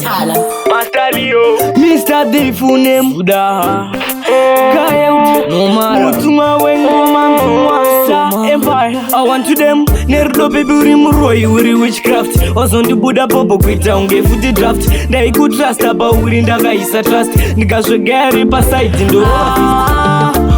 Tala Master Leo Mr. Defune Muda Kaya Nomara Mutuma Wengoma Mwasa Empire I want to them Nerdo baby Rimuroi Uri witchcraft Ozon the Buddha Bobo Kwita Unge futi draft They could trust about Uri Ndaga Isa trust Nikaswe gari Pasite Ndo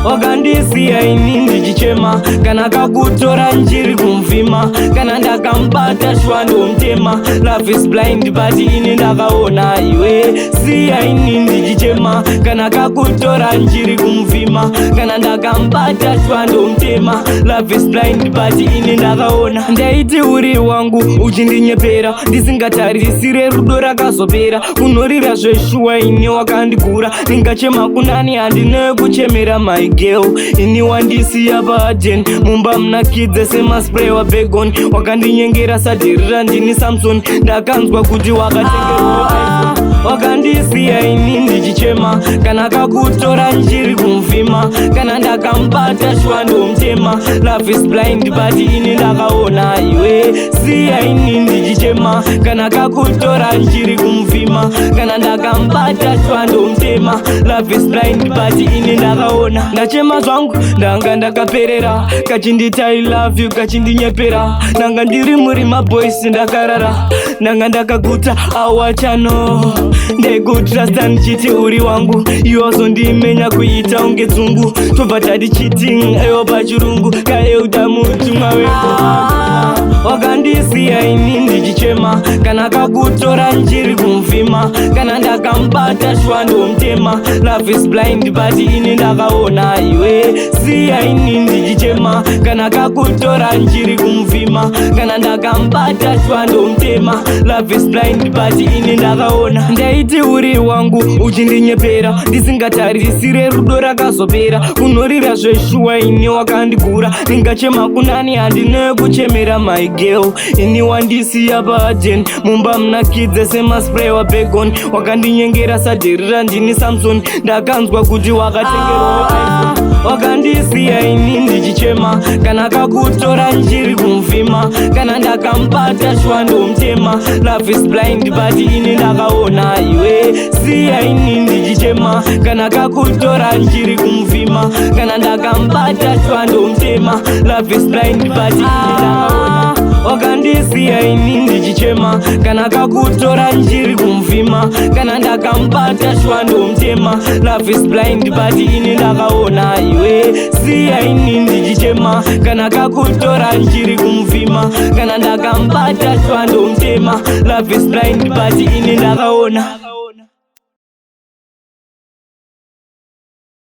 Ogandisi ya inindi jichema Kana kakutora njiri kumfima Kana ndakambata shwando mtema Love is blind but ini ndakaona iwe Si ya inindi jichema Kana kakutora njiri kumfima Kana ndakambata shwando mtema Love is blind but ini ndakaona Ndaiti uri wangu uchindinyepera Ndisingatarisire rudo rakazopera Kunorira zveshuwa ini wakandikura Ningachema kunani handine kuchemera my girl ini wandisiya paden mumba mna kids sema spray wa begon wakandinyengera sadirira ndini Samson ndakanzwa kuti wakatengerwa iPhone wakandisiya ini ndichichema kana kakutora njiri kumfima kana ndakambata shwando mtema love is blind but ini ndakaona iwe siya ini ndichichema kana kakutora njiri kumfima kana ndakambata shwando mtema love is blind but ini ndakaona ndachema zvangu ndanga ndakaperera kachindita I love you kachindinyepera ndanga ndiri muri maboys ndakarara ndanga ndakaguta awachano ndekutrasta ndichiti uri wangu iwazo ndimenya kuita unge dzungu tobva tadi cheating eyo pachirungu kaeuda mutumwa weko wakandisiya ini ndichichema kana kakutora njiri kumfima kana ndakambata shwando mtema love is blind but ini ndakaona iwe siya ini ndichichema kana kakutora njiri kumfima kana ndakambata shwando mtema love is blind but ini ndakaona ndaiti uri wangu uchindinyepera ndisingatarisire rudo rakazopera kunorira zveshuwa ini wakandikura ningachema kunani handine kuchemera my girl ini wandisiya paden mumba mna kids sema spray wa begon wakandinyengera sadirira ndini Samson ndakanzwa kuti wakatengerwa iPhone wakandisiya ini ndichichema kana kakutora njiri kumfima kana ndakambata shwando mtema love is blind but ini ndakaona iwe siya ini ndichichema kana kakutora njiri kumfima kana ndakambata shwando mtema love is blind but ini ndakaona wakandisiya ini ndichichema kana kakutora njiri kumfima kana ndakambata shwando mtema love is blind but ini ndakaona iwe siya ini ndichichema kana kakutora njiri kumfima kana ndakambata shwando mtema love is blind but ini ndakaona